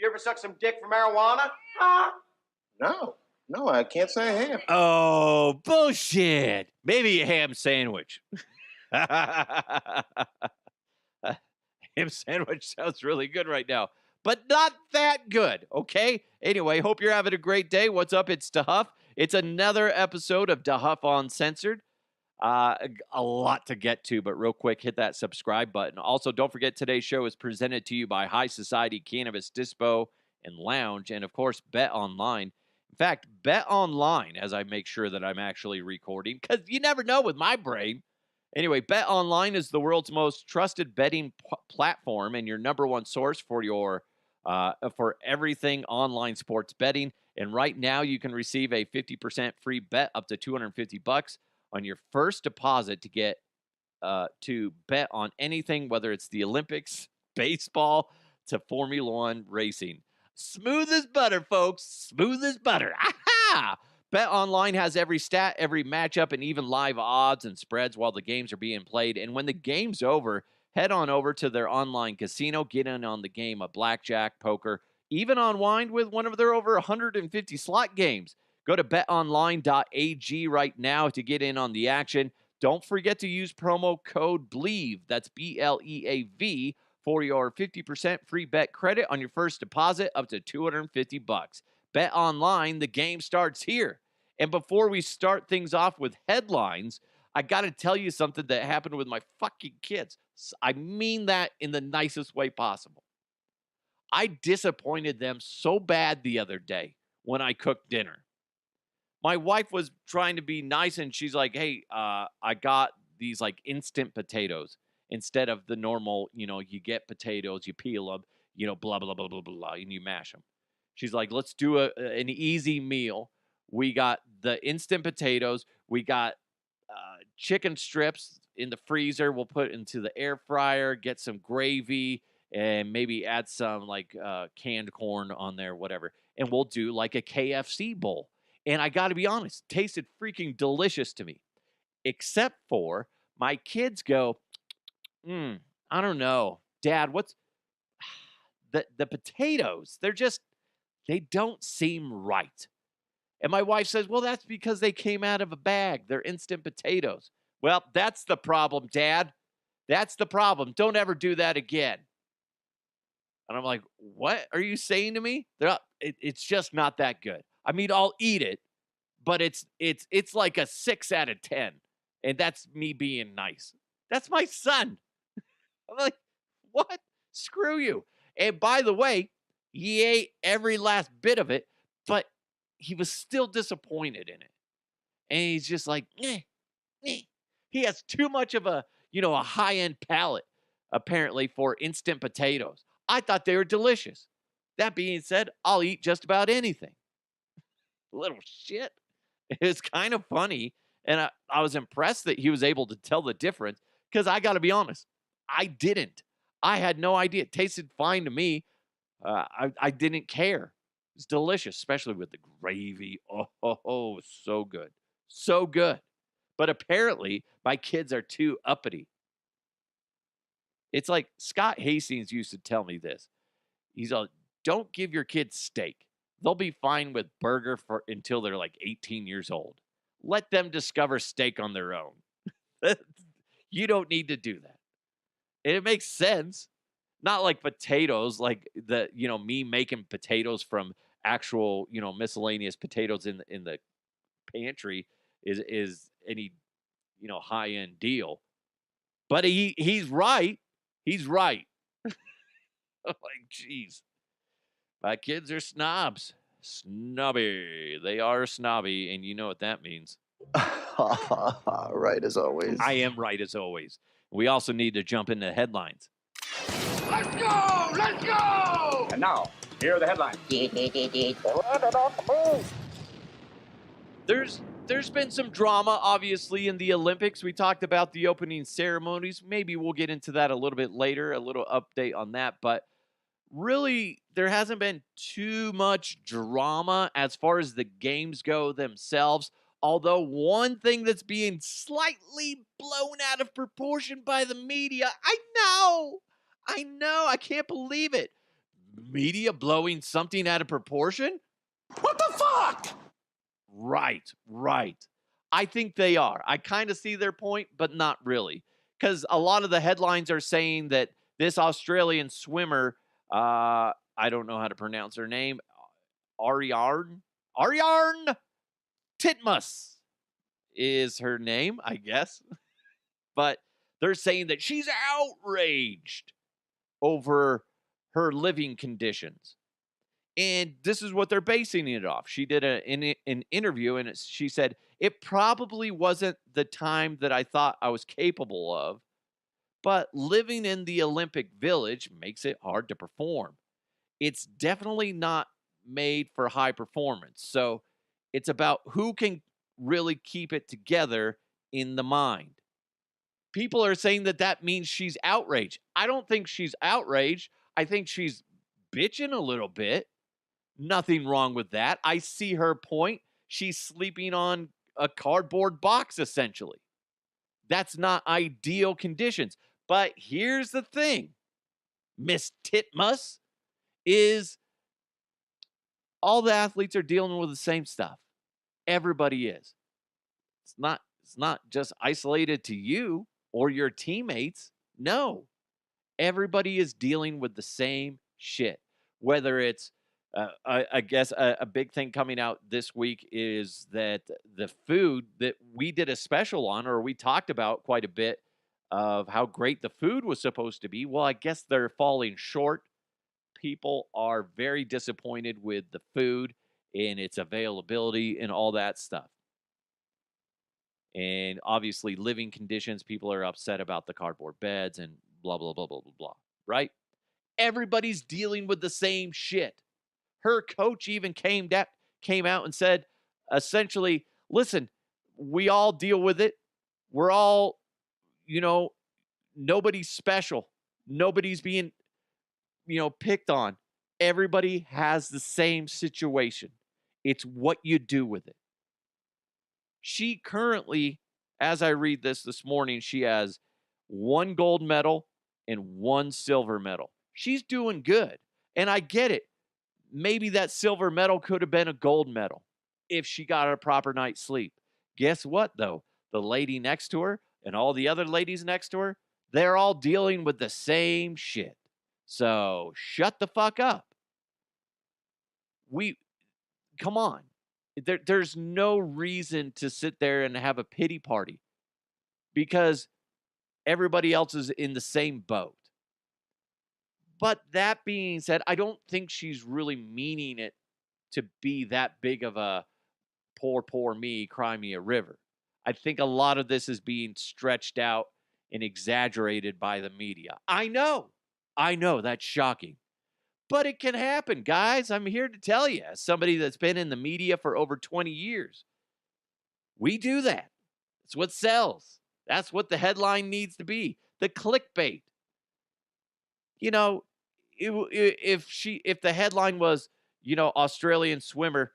You ever suck some dick for marijuana? Huh? No, I can't say I have. Oh, bullshit. Maybe a ham sandwich. Ham sandwich sounds really good right now, but not that good, okay? Anyway, hope you're having a great day. What's up? It's DeHuff. It's another episode of DeHuff Uncensored. A lot to get to, but real quick, hit that subscribe button. Also, don't forget today's show is presented to you by High Society Cannabis Dispo and Lounge, and of course, Bet Online. In fact, Bet Online, as I make sure that I'm actually recording, because you never know with my brain. Anyway, Bet Online is the world's most trusted betting platform and your number one source for your for everything online sports betting. And right now, you can receive a 50% free bet up to $250 on your first deposit to get to bet on anything, whether it's the Olympics, baseball, to Formula One racing. Smooth as butter, folks. Smooth as butter. Aha! Bet Online has every stat, every matchup, and even live odds and spreads while the games are being played. And when the game's over, head on over to their online casino, get in on the game of blackjack, poker, even unwind with one of their over 150 slot games. Go to betonline.ag right now to get in on the action. Don't forget to use promo code BLEAV, that's BLEAV, for your 50% free bet credit on your first deposit up to $250. Bet Online, the game starts here. And before we start things off with headlines, I got to tell you something that happened with my fucking kids. I mean that in the nicest way possible. I disappointed them so bad the other day when I cooked dinner. My wife was trying to be nice, and she's like, hey, I got these, like, instant potatoes instead of the normal, you get potatoes, you peel them, blah, blah, blah, blah, blah, and you mash them. She's like, let's do an easy meal. We got the instant potatoes. We got chicken strips in the freezer. We'll put into the air fryer, get some gravy, and maybe add some, like, canned corn on there, whatever. And we'll do, like, a KFC bowl. And I got to be honest, tasted freaking delicious to me. Except for my kids go, I don't know. Dad, what's the potatoes? They don't seem right. And my wife says, well, that's because they came out of a bag. They're instant potatoes. Well, that's the problem, Dad. That's the problem. Don't ever do that again. And I'm like, what are you saying to me? It's just not that good. I mean, I'll eat it, but it's like a 6 out of 10. And that's me being nice. That's my son. I'm like, what? Screw you. And by the way, he ate every last bit of it, but he was still disappointed in it. And he's just like, eh. He has too much of a high-end palate, apparently, for instant potatoes. I thought they were delicious. That being said, I'll eat just about anything. Little shit. It was kind of funny, and I was impressed that he was able to tell the difference, because I got to be honest, I didn't. I had no idea. It tasted fine to me. I didn't care. It's delicious, especially with the gravy. Oh, so good. So good. But apparently, my kids are too uppity. It's like Scott Hastings used to tell me this. He's like, don't give your kids steak. They'll be fine with burger until they're like 18 years old. Let them discover steak on their own. You don't need to do that. And it makes sense. Not like potatoes, like me making potatoes from actual, miscellaneous potatoes in the pantry is any, high-end deal. But he's right. He's right. I'm like, geez. My kids are snobs. Snobby. They are snobby, and you know what that means. Right as always. I am right as always. We also need to jump into headlines. Let's go! Let's go! And now, here are the headlines. There's been some drama, obviously, in the Olympics. We talked about the opening ceremonies. Maybe we'll get into that a little bit later, a little update on that. But really, there hasn't been too much drama as far as the games go themselves. Although one thing that's being slightly blown out of proportion by the media, I know, I can't believe it. media blowing something out of proportion? What the fuck? Right. I think they are. I kind of see their point, but not really. Because a lot of the headlines are saying that this Australian swimmer, I don't know how to pronounce her name, Ariarne Titmus is her name, I guess. But they're saying that she's outraged over her living conditions. And this is what they're basing it off. She did an interview, and she said, it probably wasn't the time that I thought I was capable of, but living in the Olympic Village makes it hard to perform. It's definitely not made for high performance. So it's about who can really keep it together in the mind. People are saying that means she's outraged. I don't think she's outraged. I think she's bitching a little bit. Nothing wrong with that. I see her point. She's sleeping on a cardboard box, essentially. That's not ideal conditions. But here's the thing, Miss Titmus, is all the athletes are dealing with the same stuff. Everybody is. It's not just isolated to you or your teammates. No. Everybody is dealing with the same shit. Whether it's I guess a big thing coming out this week is that the food that we did a special on, or we talked about quite a bit of how great the food was supposed to be. Well, I guess they're falling short. People are very disappointed with the food and its availability and all that stuff. And obviously, living conditions, people are upset about the cardboard beds and blah, blah, blah, blah, blah, blah, right? Everybody's dealing with the same shit. Her coach even came out and said, essentially, listen, we all deal with it. We're all, nobody's special. Nobody's being, picked on. Everybody has the same situation. It's what you do with it. She currently, as I read this morning, she has 1 gold medal and 1 silver medal. She's doing good. And I get it. Maybe that silver medal could have been a gold medal if she got a proper night's sleep. Guess what, though? The lady next to her and all the other ladies next to her, they're all dealing with the same shit. So shut the fuck up. Come on. There's no reason to sit there and have a pity party because everybody else is in the same boat. But that being said, I don't think she's really meaning it to be that big of a poor me, cry me a river. I think a lot of this is being stretched out and exaggerated by the media. I know, that's shocking. But it can happen, guys. I'm here to tell you, as somebody that's been in the media for over 20 years, we do that. It's what sells. That's what the headline needs to be. The clickbait. If the headline was, Australian swimmer,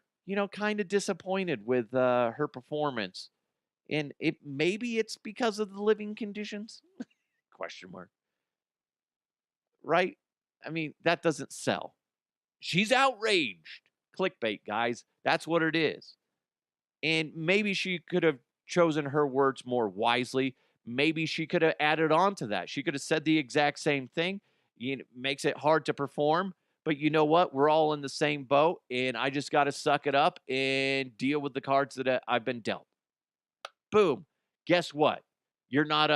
kind of disappointed with her performance, and maybe it's because of the living conditions? Question mark. Right? I mean, that doesn't sell. She's outraged. Clickbait, guys. That's what it is. And maybe she could have chosen her words more wisely. Maybe she could have added on to that. She could have said the exact same thing. It makes it hard to perform. But you know what? We're all in the same boat, and I just got to suck it up and deal with the cards that I've been dealt. Boom. Guess what? You're not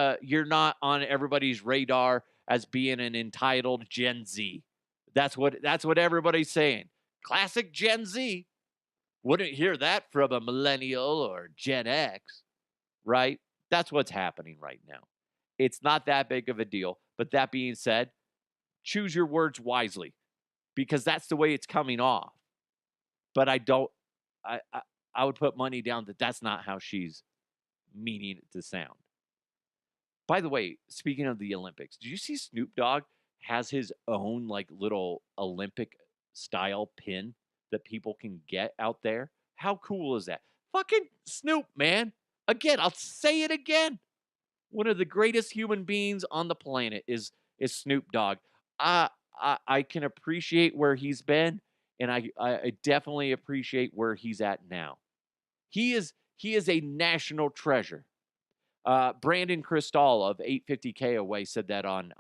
on everybody's radar as being an entitled Gen Z. That's what everybody's saying. Classic Gen Z. Wouldn't hear that from a millennial or Gen X, right? That's what's happening right now. It's not that big of a deal. But that being said, choose your words wisely because that's the way it's coming off. But I would put money down that that's not how she's meaning it to sound. By the way, speaking of the Olympics, did you see Snoop Dogg has his own little Olympic style pin that people can get out there? How cool is that? Fucking Snoop, man. Again, I'll say it again. One of the greatest human beings on the planet is Snoop Dogg. I can appreciate where he's been, and I definitely appreciate where he's at now. He is a national treasure. Brandon Cristal of 850K Away said that on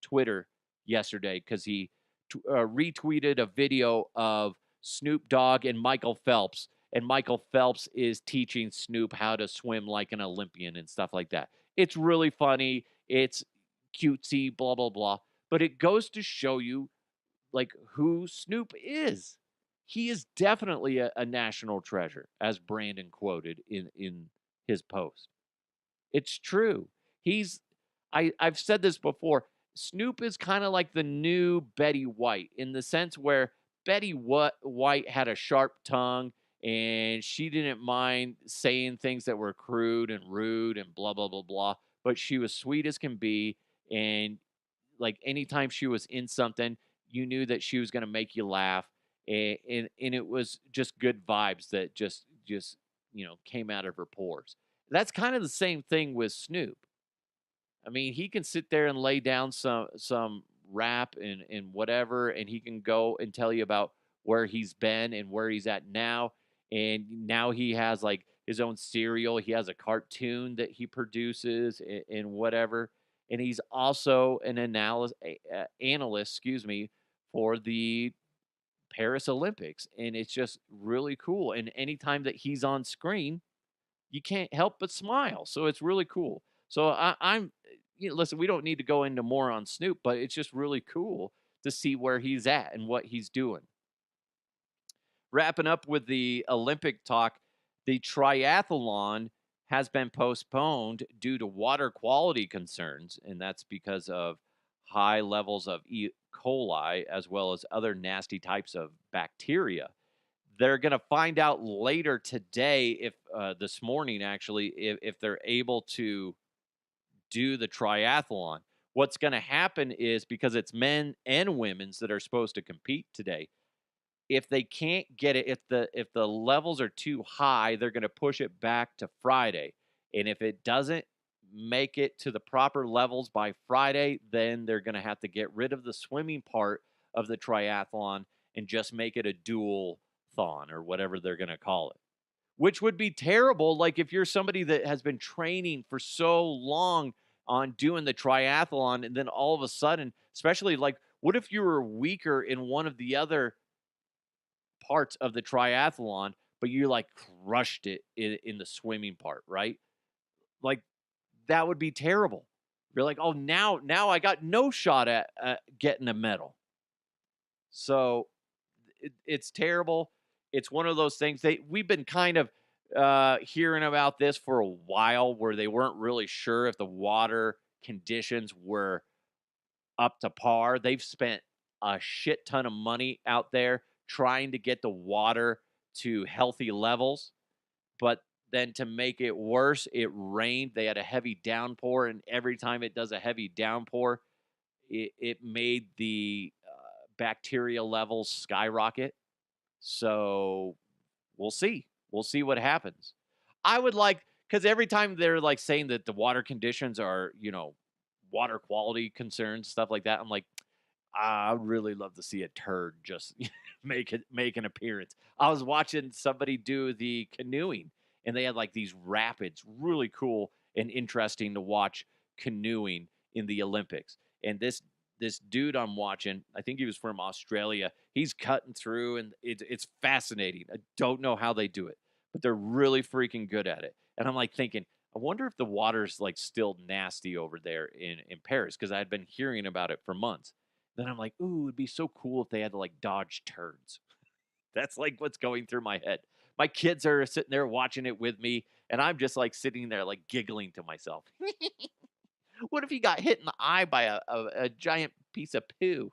Twitter yesterday because he retweeted a video of Snoop Dogg and Michael Phelps, and Michael Phelps is teaching Snoop how to swim like an Olympian and stuff like that. It's really funny. It's cutesy, blah blah blah. But it goes to show you like who Snoop is. He is definitely a national treasure, as Brandon quoted in his post. It's true. He's I've said this before. Snoop is kind of like the new Betty White in the sense where White had a sharp tongue and she didn't mind saying things that were crude and rude and blah blah blah blah, but she was sweet as can be, and like anytime she was in something, you knew that she was going to make you laugh, and it was just good vibes that just came out of her pores. That's kind of the same thing with Snoop. I mean, he can sit there and lay down some rap and whatever, and he can go and tell you about where he's been and where he's at now. And now he has like his own cereal. He has a cartoon that he produces and whatever. And he's also an analyst, excuse me, for the Paris Olympics. And it's just really cool. And anytime that he's on screen, you can't help but smile. So it's really cool. So I'm, listen, we don't need to go into more on Snoop, but it's just really cool to see where he's at and what he's doing. Wrapping up with the Olympic talk, the triathlon has been postponed due to water quality concerns, and that's because of high levels of E. coli as well as other nasty types of bacteria. They're going to find out later today, if this morning actually, if they're able to do the triathlon. What's going to happen is because it's men and women's that are supposed to compete today. If they can't get it, if the levels are too high, they're going to push it back to Friday. And if it doesn't make it to the proper levels by Friday, then they're going to have to get rid of the swimming part of the triathlon and just make it a dual thon or whatever they're going to call it, which would be terrible. Like if you're somebody that has been training for so long on doing the triathlon, and then all of a sudden, especially like, what if you were weaker in one of the other parts of the triathlon, but you like crushed it in the swimming part, right? Like that would be terrible. You're like, oh, now I got no shot at getting a medal. So it's terrible. It's one of those things we've been kind of hearing about this for a while, where they weren't really sure if the water conditions were up to par. They've spent a shit ton of money out there trying to get the water to healthy levels, but then to make it worse, it rained. They had a heavy downpour, and every time it does a heavy downpour, it made the bacteria levels skyrocket. So we'll see. We'll see what happens. I would like, because every time they're like saying that the water conditions are, water quality concerns, stuff like that, I'm like, I would really love to see a turd just make an appearance. I was watching somebody do the canoeing, and they had like these rapids, really cool and interesting to watch canoeing in the Olympics. And this dude I'm watching, I think he was from Australia. He's cutting through, and it's fascinating. I don't know how they do it, but they're really freaking good at it. And I'm like thinking, I wonder if the water's like still nasty over there in Paris, because I had been hearing about it for months. Then I'm like, ooh, it'd be so cool if they had to like dodge turds. That's like what's going through my head. My kids are sitting there watching it with me, and I'm just like sitting there like giggling to myself. What if he got hit in the eye by a giant piece of poo?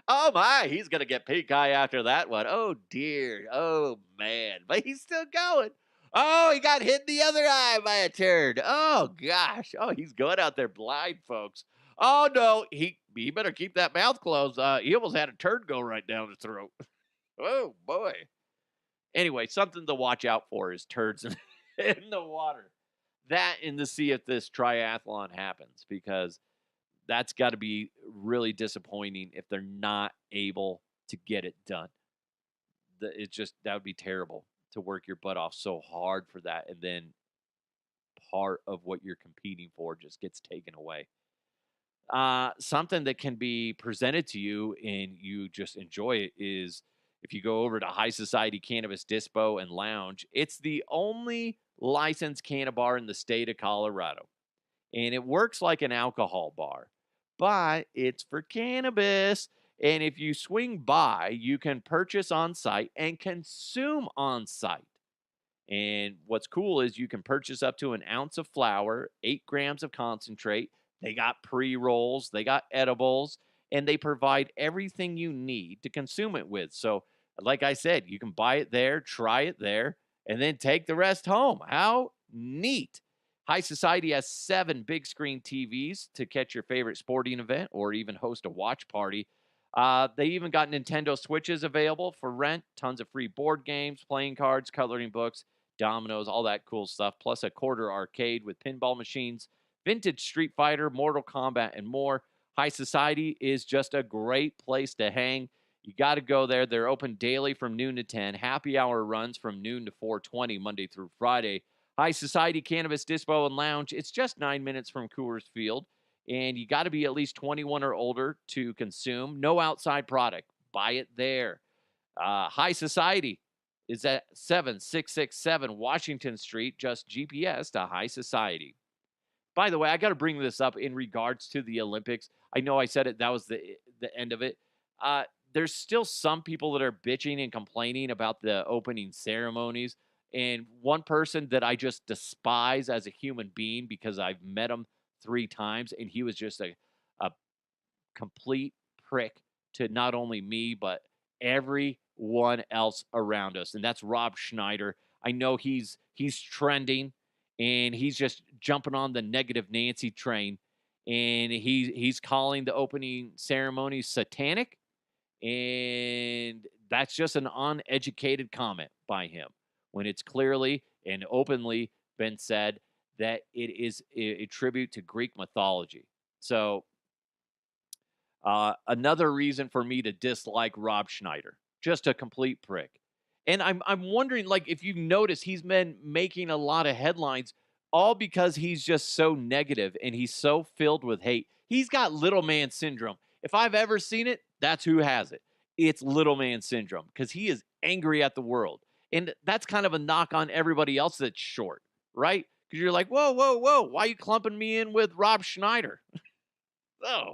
Oh my, he's gonna get pink eye after that one. Oh dear. Oh man. But he's still going. Oh, he got hit in the other eye by a turd. Oh gosh. Oh, he's going out there blind, folks. Oh no, he better keep that mouth closed. He almost had a turd go right down his throat. Oh boy. Anyway, something to watch out for is turds in the water. That, and to see if this triathlon happens, because that's got to be really disappointing if they're not able to get it done. It's just that would be terrible to work your butt off so hard for that, and then part of what you're competing for just gets taken away. Something that can be presented to you and you just enjoy it is if you go over to High Society Cannabis Dispo and Lounge. It's the only licensed canna bar in the state of Colorado, and it works like an alcohol bar, but it's for cannabis. And if you swing by, you can purchase on site and consume on site. And what's cool is you can purchase up to an ounce of flour, 8 grams of concentrate. They got pre rolls, they got edibles, and they provide everything you need to consume it with. So, like I said, you can buy it there, try it there, and then take the rest home. How neat! High Society has 7 big screen TVs to catch your favorite sporting event or even host a watch party. They even got Nintendo Switches available for rent, tons of free board games, playing cards, coloring books, dominoes, all that cool stuff, plus a quarter arcade with pinball machines, vintage Street Fighter, Mortal Kombat, and more. High Society is just a great place to hang. You got to go there. They're open daily from noon to 10. Happy hour runs from noon to 4:20 Monday through Friday. High Society Cannabis Dispo and Lounge. It's just 9 minutes from Coors Field, and you got to be at least 21 or older to consume. No outside product. Buy it there. High Society is at 7667 Washington Street, just GPS to High Society. By the way, I got to bring this up in regards to the Olympics. I know I said it, that was the end of it. There's still some people that are bitching and complaining about the opening ceremonies. And one person that I just despise as a human being because I've met him 3 times, and he was just a complete prick to not only me, but everyone else around us. And that's Rob Schneider. I know he's trending, and he's just jumping on the negative Nancy train, and he's calling the opening ceremony satanic, and that's just an uneducated comment by him when it's clearly and openly been said that it is a tribute to Greek mythology. So another reason for me to dislike Rob Schneider, just a complete prick. And I'm wondering, like, if you've noticed, he's been making a lot of headlines, all because he's just so negative and he's so filled with hate. He's got little man syndrome. If I've ever seen it, that's who has it. It's little man syndrome because he is angry at the world. And that's kind of a knock on everybody else that's short, right? Because you're like, whoa, whoa, whoa, why are you clumping me in with Rob Schneider? Oh,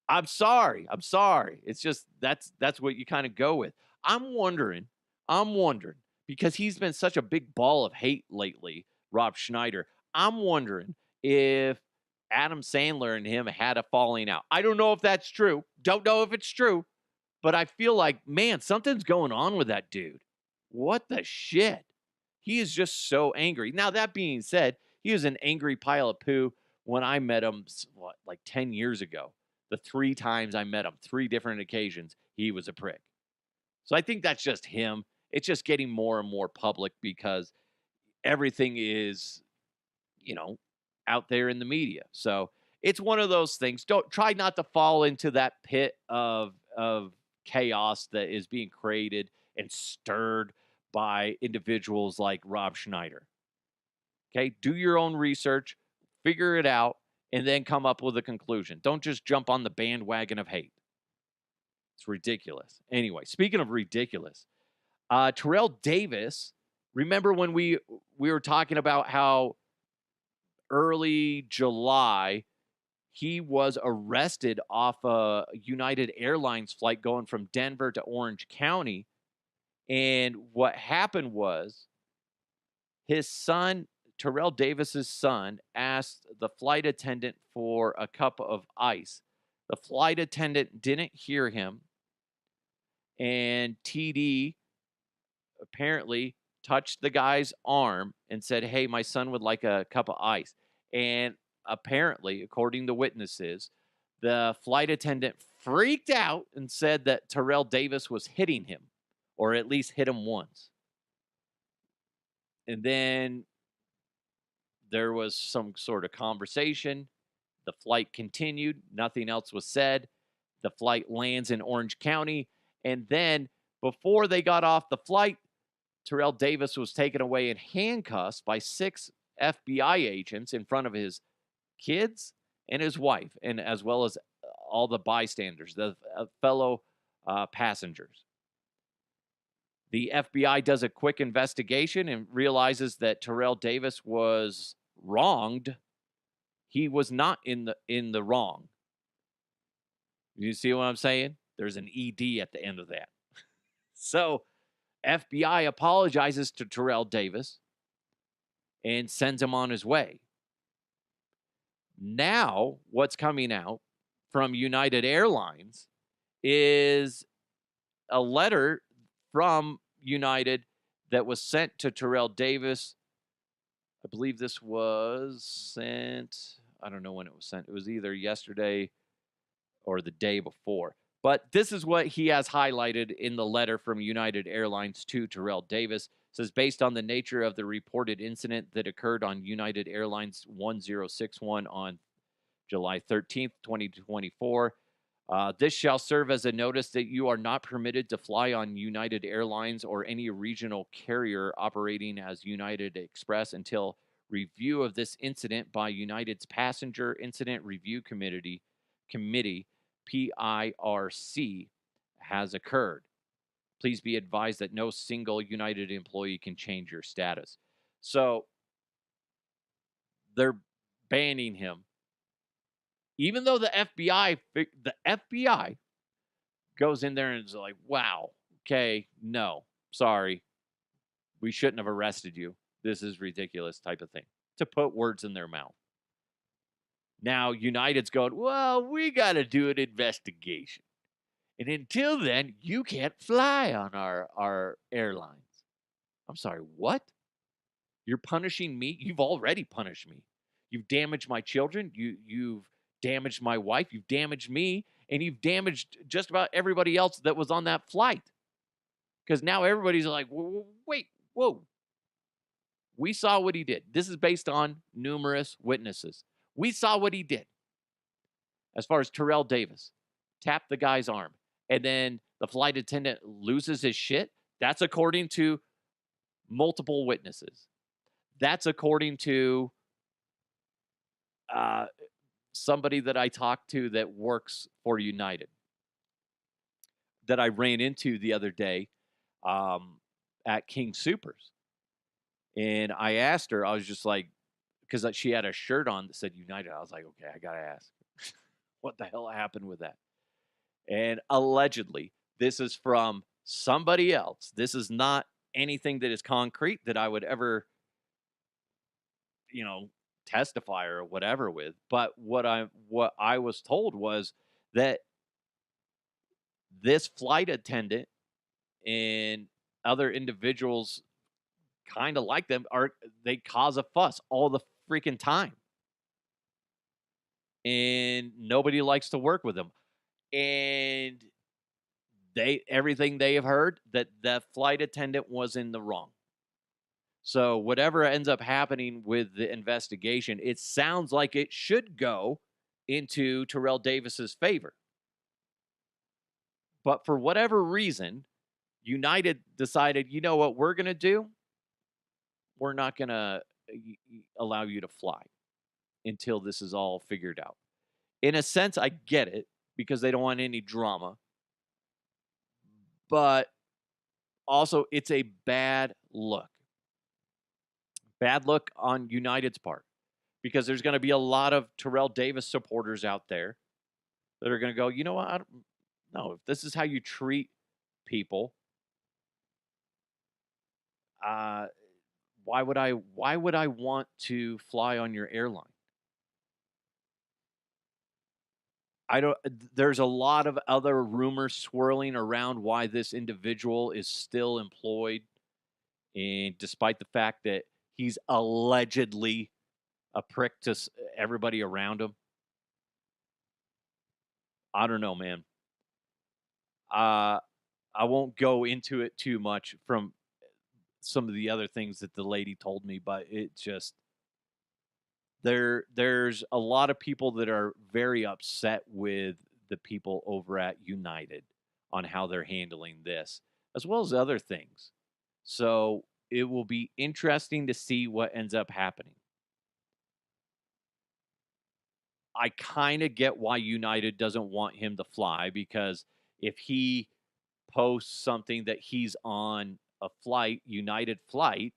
I'm sorry. I'm sorry. It's just that's what you kind of go with. I'm wondering, because he's been such a big ball of hate lately, Rob Schneider. I'm wondering if Adam Sandler and him had a falling out. I don't know if that's true. Don't know if it's true, but I feel like, man, something's going on with that dude. What the shit? He is just so angry. Now, that being said, he was an angry pile of poo when I met him, what, like 10 years ago. The 3 times I met him, 3 different occasions, he was a prick. So I think that's just him. It's just getting more and more public because everything is, out there in the media. So it's one of those things. Don't try not to fall into that pit of chaos that is being created and stirred by individuals like Rob Schneider. Okay, do your own research, figure it out, and then come up with a conclusion. Don't just jump on the bandwagon of hate. It's ridiculous. Anyway, speaking of ridiculous, Terrell Davis, remember when we were talking about how early July he was arrested off a United Airlines flight going from Denver to Orange County, and what happened was his son, Terrell Davis's son, asked the flight attendant for a cup of ice. The flight attendant didn't hear him, and TD apparently touched the guy's arm and said, "Hey, my son would like a cup of ice." And apparently, according to witnesses, the flight attendant freaked out and said that Terrell Davis was hitting him, or at least hit him once. And then there was some sort of conversation. The flight continued. Nothing else was said. The flight lands in Orange County. And then before they got off the flight, Terrell Davis was taken away in handcuffs by 6 FBI agents in front of his kids and his wife, and as well as all the bystanders, the fellow passengers. The FBI does a quick investigation and realizes that Terrell Davis was wronged. He was not in the wrong. You see what I'm saying? There's an ED at the end of that. So FBI apologizes to Terrell Davis and sends him on his way. Now, what's coming out from United Airlines is a letter from United that was sent to Terrell Davis. I believe this was sent, I don't know when it was sent. It was either yesterday or the day before. But this is what he has highlighted in the letter from United Airlines to Terrell Davis. It says, based on the nature of the reported incident that occurred on United Airlines 1061 on July 13th, 2024, this shall serve as a notice that you are not permitted to fly on United Airlines or any regional carrier operating as United Express until review of this incident by United's Passenger Incident Review Committee, PIRC, has occurred. Please be advised that no single United employee can change your status. So they're banning him. Even though the FBI goes in there and is like, wow, okay, no, sorry. We shouldn't have arrested you. This is ridiculous type of thing. To put words in their mouth. Now, United's going, well, we got to do an investigation. And until then, you can't fly on our airlines. I'm sorry, what? You're punishing me? You've already punished me. You've damaged my children. You've damaged my wife. You've damaged me. And you've damaged just about everybody else that was on that flight. Because now everybody's like, wait, whoa. We saw what he did. This is based on numerous witnesses. We saw what he did. As far as Terrell Davis, tapped the guy's arm. And then the flight attendant loses his shit. That's according to multiple witnesses. That's according to somebody that I talked to that works for United that I ran into the other day at King Supers. And I asked her, I was just like, because she had a shirt on that said United. I was like, okay, I got to ask. What the hell happened with that? And allegedly, this is from somebody else. This is not anything that is concrete that I would ever, testify or whatever with. But what I was told was that this flight attendant and other individuals kind of like them they cause a fuss all the freaking time. And nobody likes to work with them. And everything they have heard that the flight attendant was in the wrong. So whatever ends up happening with the investigation, it sounds like it should go into Terrell Davis's favor. But for whatever reason, United decided, you know what we're going to do? We're not going to allow you to fly until this is all figured out. In a sense, I get it because they don't want any drama. But also, it's a bad look. Bad look on United's part because there's going to be a lot of Terrell Davis supporters out there that are going to go, you know what? No, if this is how you treat people, why would I want to fly on your airline? There's a lot of other rumors swirling around why this individual is still employed. And despite the fact that he's allegedly a prick to everybody around him. I don't know, man. I won't go into it too much from some of the other things that the lady told me, but it just, there's a lot of people that are very upset with the people over at United on how they're handling this, as well as other things. So it will be interesting to see what ends up happening. I kind of get why United doesn't want him to fly, because if he posts something that he's on a flight, United flight,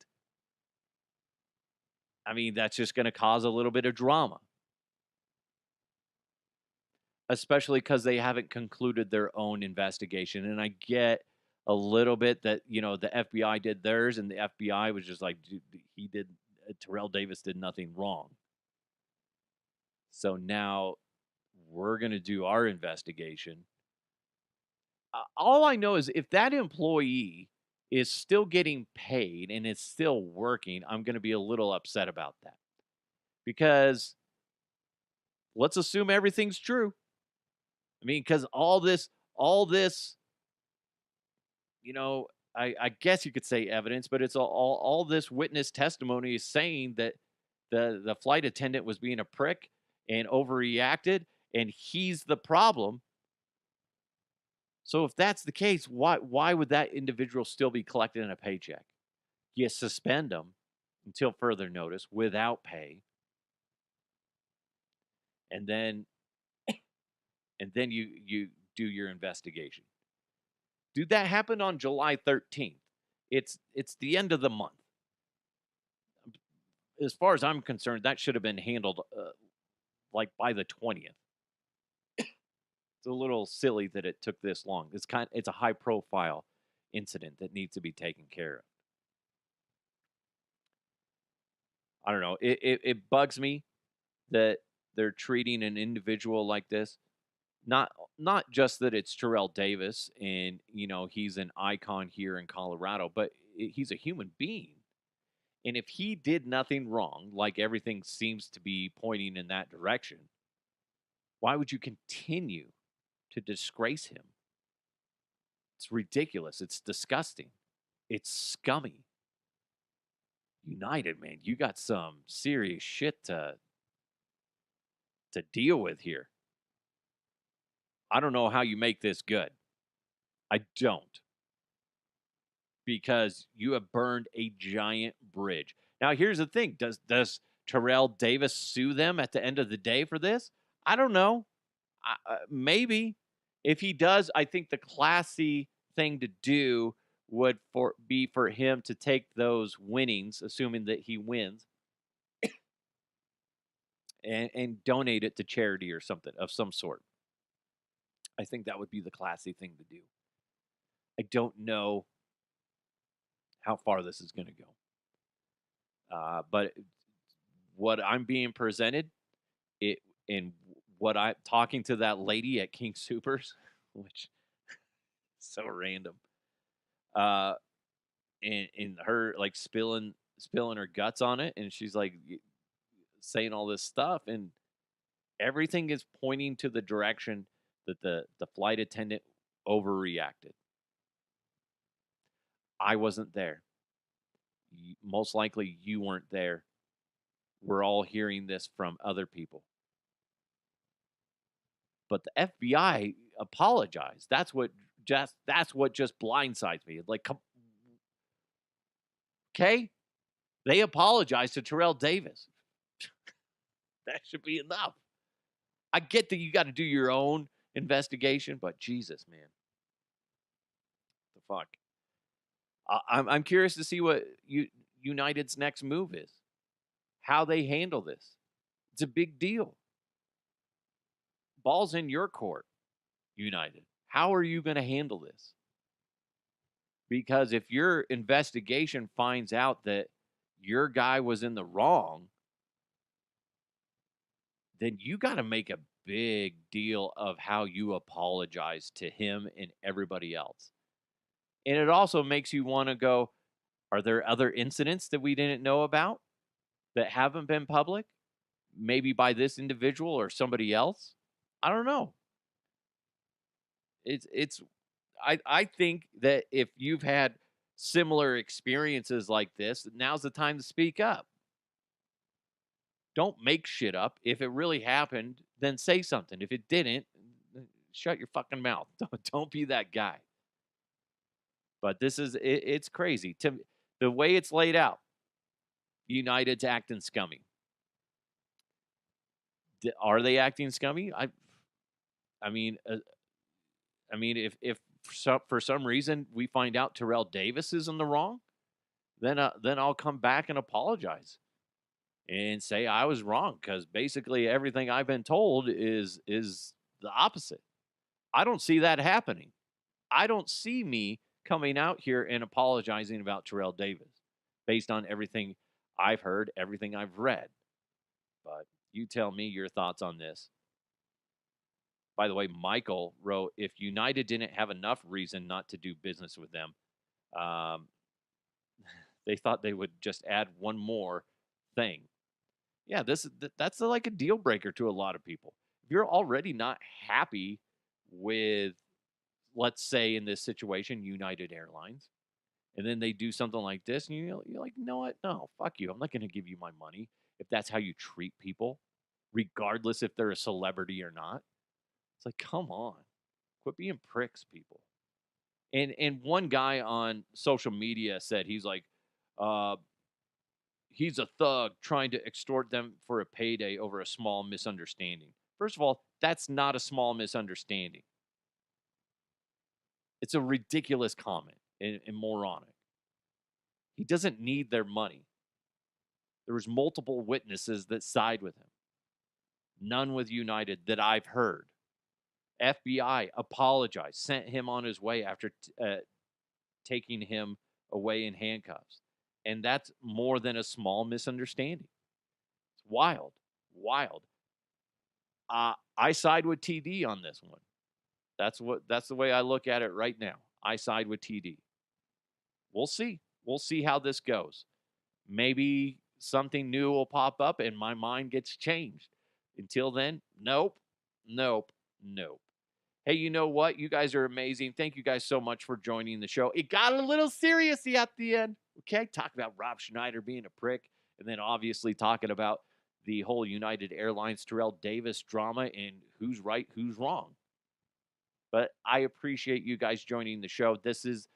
I mean, that's just going to cause a little bit of drama, especially because they haven't concluded their own investigation. And I get a little bit that, the FBI did theirs, and the FBI was just like, "Dude, Terrell Davis did nothing wrong. So now we're going to do our investigation." All I know is if that employee is still getting paid and is still working, I'm going to be a little upset about that, because let's assume everything's true. I mean, because all this, you know, I guess you could say evidence, but it's all this witness testimony is saying that the flight attendant was being a prick and overreacted, and he's the problem. So if that's the case, why would that individual still be collecting a paycheck? You suspend them until further notice without pay, and then you do your investigation. Dude, that happened on July 13th. It's the end of the month. As far as I'm concerned, that should have been handled like by the 20th. It's a little silly that it took this long. It's a high profile incident that needs to be taken care of. I don't know. It bugs me that they're treating an individual like this. Not just that it's Terrell Davis and he's an icon here in Colorado, but he's a human being. And if he did nothing wrong, like everything seems to be pointing in that direction, why would you continue to disgrace him? It's ridiculous. It's disgusting. It's scummy. United, man, you got some serious shit to deal with here. I don't know how you make this good. I don't. Because you have burned a giant bridge. Now, here's the thing. Does Terrell Davis sue them at the end of the day for this? I don't know. Maybe. If he does, I think the classy thing to do would be for him to take those winnings, assuming that he wins, and donate it to charity or something of some sort. I think that would be the classy thing to do. I don't know how far this is going to go. But what I'm being presented, and what I'm talking to that lady at King Supers, which is so random, and her like spilling her guts on it, and she's like saying all this stuff, and everything is pointing to the direction that the flight attendant overreacted. I wasn't there. Most likely you weren't there. We're all hearing this from other people. But the FBI apologized. That's what just blindsides me. Like, okay? They apologized to Terrell Davis. That should be enough. I get that you got to do your own investigation, but Jesus, man. The fuck? I'm curious to see what United's next move is. How they handle this. It's a big deal. Ball's in your court, United. How are you going to handle this? Because if your investigation finds out that your guy was in the wrong, then you got to make a big deal of how you apologize to him and everybody else. And it also makes you want to go, are there other incidents that we didn't know about that haven't been public? Maybe by this individual or somebody else? I don't know. I think that if you've had similar experiences like this, now's the time to speak up. Don't make shit up. If it really happened, then say something. If it didn't, shut your fucking mouth. Don't be that guy. But it's crazy. The way it's laid out, United's acting scummy. Are they acting scummy? I mean, if for some reason we find out Terrell Davis is in the wrong, then I'll come back and apologize and say I was wrong, because basically everything I've been told is the opposite. I don't see that happening. I don't see me coming out here and apologizing about Terrell Davis based on everything I've heard, everything I've read. But you tell me your thoughts on this. By the way, Michael wrote, if United didn't have enough reason not to do business with them, they thought they would just add one more thing. Yeah, that's like a deal breaker to a lot of people. If you're already not happy with, let's say in this situation, United Airlines, and then they do something like this, and you're like, you know what? No, fuck you. I'm not going to give you my money if that's how you treat people, regardless if they're a celebrity or not. It's like, come on, quit being pricks, people. And one guy on social media said he's like, he's a thug trying to extort them for a payday over a small misunderstanding. First of all, that's not a small misunderstanding. It's a ridiculous comment and moronic. He doesn't need their money. There was multiple witnesses that side with him. None with United that I've heard. FBI apologized, sent him on his way after taking him away in handcuffs. And that's more than a small misunderstanding. It's wild. Wild. I side with TD on this one. That's the way I look at it right now. I side with TD. We'll see. We'll see how this goes. Maybe something new will pop up and my mind gets changed. Until then, nope. Hey, you know what? You guys are amazing. Thank you guys so much for joining the show. It got a little serious at the end. Okay, talk about Rob Schneider being a prick, and then obviously talking about the whole United Airlines Terrell Davis drama and who's right, who's wrong. But I appreciate you guys joining the show. This is,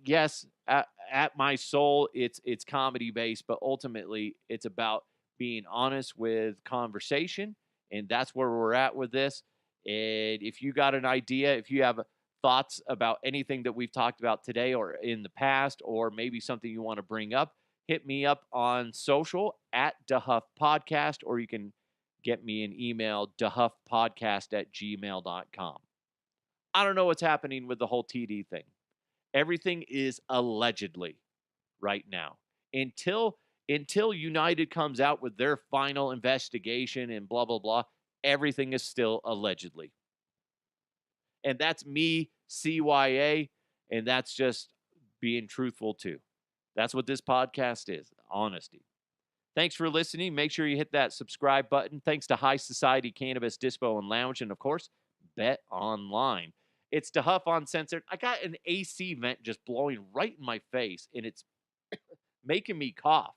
yes, at my soul, it's comedy based, but ultimately it's about being honest with conversation, and that's where we're at with this. And if you got an idea, if you have thoughts about anything that we've talked about today or in the past, or maybe something you want to bring up, hit me up on social at DeHuff Podcast, or you can get me an email, dehuffpodcast@gmail.com. I don't know what's happening with the whole TD thing. Everything is allegedly right now. Until United comes out with their final investigation and blah, blah, blah, everything is still allegedly. And that's me, CYA, and that's just being truthful too. That's what this podcast is, honesty. Thanks for listening. Make sure you hit that subscribe button. Thanks to High Society Cannabis Dispo and Lounge, and of course, Bet Online. It's DeHuff Uncensored. I got an AC vent just blowing right in my face, and it's making me cough.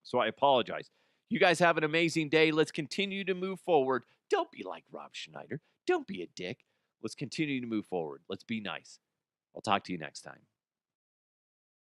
So I apologize. You guys have an amazing day. Let's continue to move forward. Don't be like Rob Schneider. Don't be a dick. Let's continue to move forward. Let's be nice. I'll talk to you next time.